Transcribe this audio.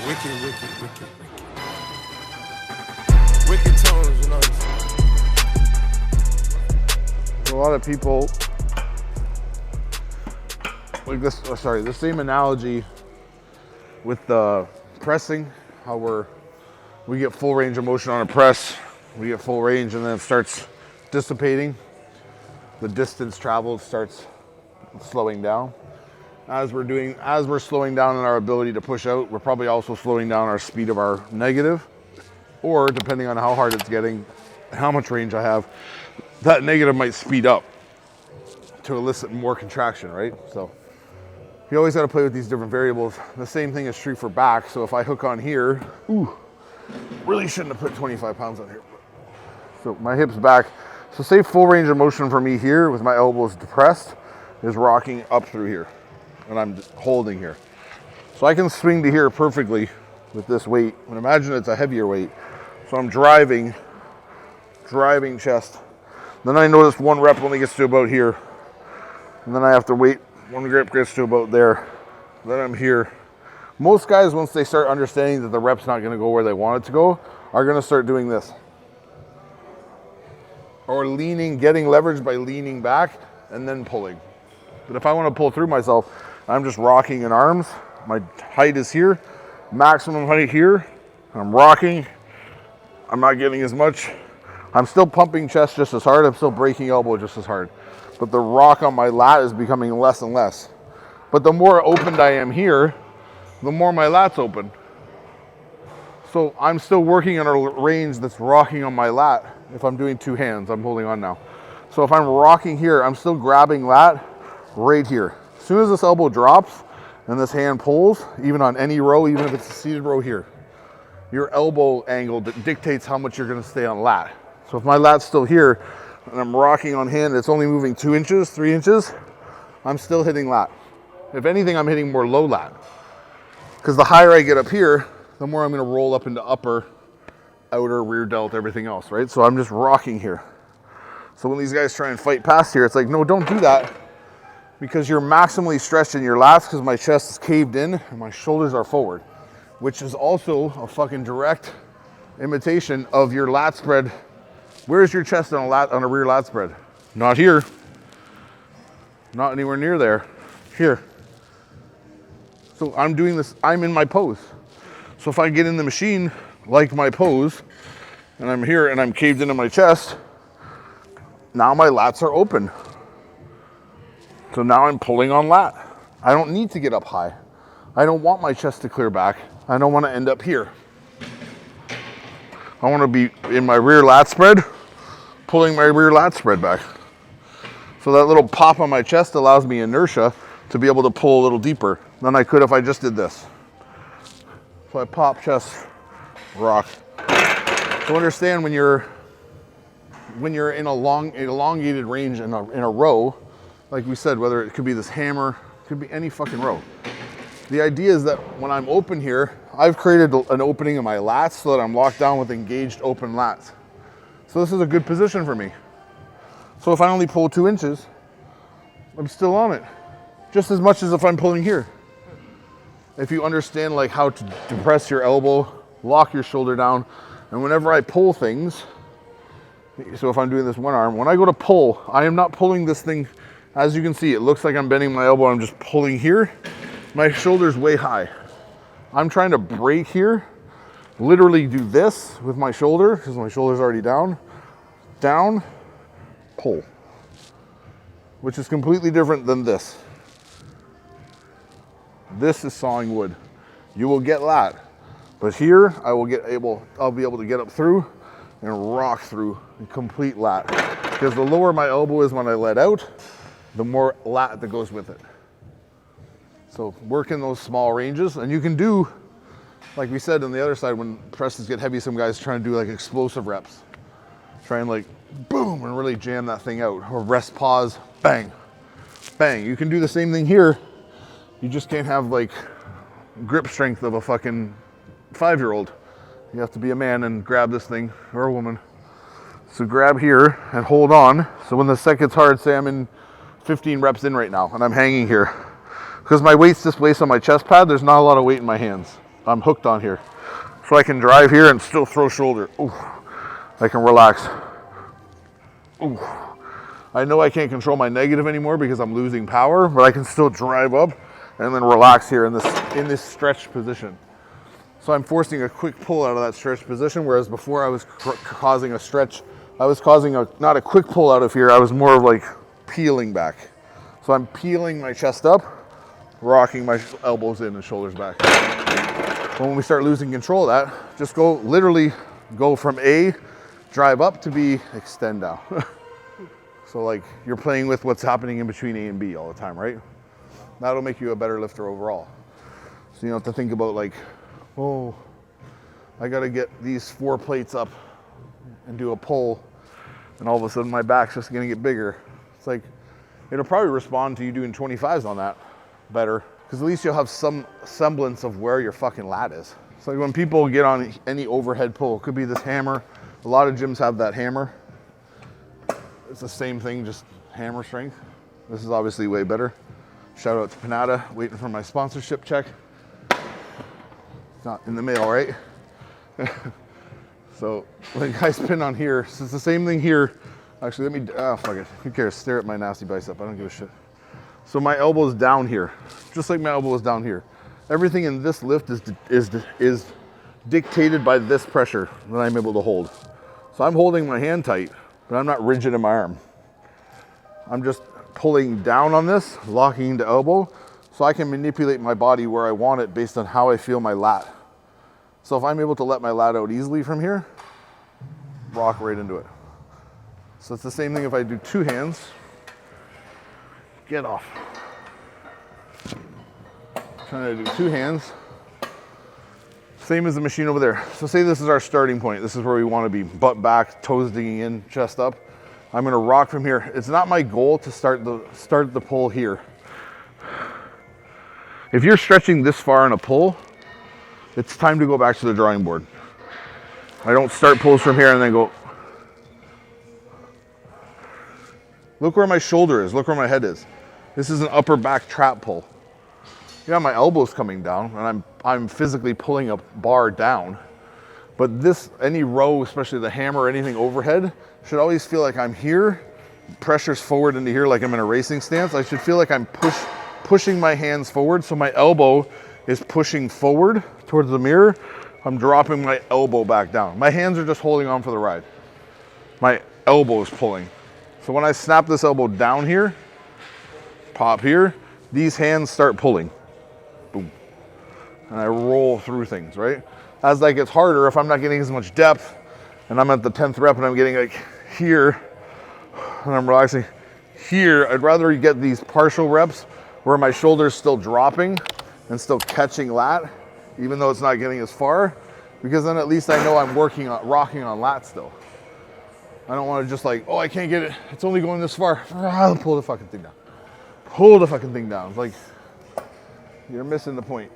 Wicked, wicked, wicked, wicked. Wicked tones, you know. A lot of people like this, the same analogy with the pressing, how we get full range of motion on a press, we get full range and then it starts dissipating. The distance traveled starts slowing down. As we're slowing down in our ability to push out, we're probably also slowing down our speed of our negative, or depending on how hard it's getting, how much range I have, that negative might speed up to elicit more contraction, right? So you always got to play with these different variables. The same thing is true for back. So if I hook on here, really shouldn't have put 25 pounds on here. So my hips back. So say full range of motion for me here with my elbows depressed is rocking up through here. And I'm holding here. So I can swing to here perfectly with this weight. And imagine it's a heavier weight. So I'm driving chest. Then I notice one rep only gets to about here. And then I have to wait. One grip gets to about there. Then I'm here. Most guys, once they start understanding that the rep's not going to go where they want it to go, are going to start doing this. Or leaning, getting leverage by leaning back and then pulling. But if I want to pull through myself, I'm just rocking in arms. My height is here, maximum height here. I'm rocking. I'm not getting as much. I'm still pumping chest just as hard. I'm still breaking elbow just as hard. But the rock on my lat is becoming less and less. But the more opened I am here, the more my lat's open. So I'm still working on a range that's rocking on my lat. If I'm doing two hands, I'm holding on now. So if I'm rocking here, I'm still grabbing lat right here. As soon as this elbow drops and this hand pulls, even on any row, even if it's a seated row here, your elbow angle dictates how much you're gonna stay on lat. So if my lat's still here and I'm rocking on hand, it's only moving 2 inches, 3 inches, I'm still hitting lat. If anything, I'm hitting more low lat. Because the higher I get up here, the more I'm gonna roll up into upper, outer, rear delt, everything else, right? So I'm just rocking here. So when these guys try and fight past here, it's like, no, don't do that. Because you're maximally stretched in your lats because my chest is caved in and my shoulders are forward, which is also a fucking direct imitation of your lat spread. Where's your chest on a rear lat spread? Not here. Not anywhere near there. Here. So I'm doing this, I'm in my pose. So if I get in the machine like my pose and I'm here and I'm caved into my chest, now my lats are open. So now I'm pulling on lat. I don't need to get up high. I don't want my chest to clear back. I don't want to end up here. I want to be in my rear lat spread, pulling my rear lat spread back. So that little pop on my chest allows me inertia to be able to pull a little deeper than I could if I just did this. So I pop, chest, rock. So understand when you're in a elongated range in a row, like we said, whether it could be this hammer, it could be any fucking row. The idea is that when I'm open here, I've created an opening in my lats so that I'm locked down with engaged open lats. So this is a good position for me. So if I only pull 2 inches, I'm still on it. Just as much as if I'm pulling here. If you understand like how to depress your elbow, lock your shoulder down, and whenever I pull things, so if I'm doing this one arm, when I go to pull, I am not pulling this thing. As you can see, it looks like I'm bending my elbow. I'm just pulling here. My shoulder's way high. I'm trying to break here, literally do this with my shoulder because my shoulder's already down, pull, which is completely different than this. This is sawing wood. You will get lat, but here I'll be able to get up through and rock through and complete lat. Because the lower my elbow is when I let out, the more lat that goes with it. So work in those small ranges, and you can do, like we said on the other side, when presses get heavy, some guys try and do like explosive reps. Try and like boom and really jam that thing out, or rest, pause, bang, bang. You can do the same thing here. You just can't have like grip strength of a fucking 5-year-old. You have to be a man and grab this thing, or a woman. So grab here and hold on. So when the set gets hard, say I'm in 15 reps in right now and I'm hanging here. Because my weight's displaced on my chest pad, there's not a lot of weight in my hands. I'm hooked on here. So I can drive here and still throw shoulder. Ooh. I can relax. Ooh. I know I can't control my negative anymore because I'm losing power, but I can still drive up and then relax here in this stretched position. So I'm forcing a quick pull out of that stretched position, whereas before I was causing a stretch. I was causing not a quick pull out of here, I was more of like peeling back. So I'm peeling my chest up, rocking my elbows in and shoulders back. But when we start losing control of that, just literally go from A, drive up, to B, extend down. So like you're playing with what's happening in between A and B all the time, right? That'll make you a better lifter overall. So you don't have to think about like, oh, I gotta get these 4 plates up and do a pull, and all of a sudden my back's just gonna get bigger. It's like, it'll probably respond to you doing 25s on that better, because at least you'll have some semblance of where your fucking lat is. It's like when people get on any overhead pull, it could be this hammer. A lot of gyms have that hammer. It's the same thing, just hammer strength. This is obviously way better. Shout out to Panada, waiting for my sponsorship check. It's not in the mail, right? So like I spin on here, so it's the same thing here. Actually, fuck it, who cares? Stare at my nasty bicep, I don't give a shit. So my elbow is down here, just like my elbow is down here. Everything in this lift is dictated by this pressure that I'm able to hold. So I'm holding my hand tight, but I'm not rigid in my arm. I'm just pulling down on this, locking into elbow, so I can manipulate my body where I want it based on how I feel my lat. So if I'm able to let my lat out easily from here, rock right into it. So it's the same thing if I do 2 hands. Get off. Trying to do 2 hands. Same as the machine over there. So say this is our starting point. This is where we want to be. Butt back, toes digging in, chest up. I'm going to rock from here. It's not my goal to start the pull here. If you're stretching this far in a pull, it's time to go back to the drawing board. I don't start pulls from here and then go. Look where my shoulder is. Look where my head is. This is an upper back trap pull. Yeah, my elbow's coming down and I'm physically pulling a bar down. But this, any row, especially the hammer or anything overhead, should always feel like I'm here. Pressure's forward into here like I'm in a racing stance. I should feel like I'm pushing my hands forward, so my elbow is pushing forward towards the mirror. I'm dropping my elbow back down. My hands are just holding on for the ride. My elbow is pulling. So when I snap this elbow down here, pop here, these hands start pulling. Boom. And I roll through things, right? As that gets harder, if I'm not getting as much depth, and I'm at the 10th rep and I'm getting like here, and I'm relaxing here, I'd rather get these partial reps where my shoulder's still dropping and still catching lat, even though it's not getting as far, because then at least I know I'm rocking on lat still. I don't want to just like, oh, I can't get it. It's only going this far. Pull the fucking thing down. Pull the fucking thing down. It's like, you're missing the point.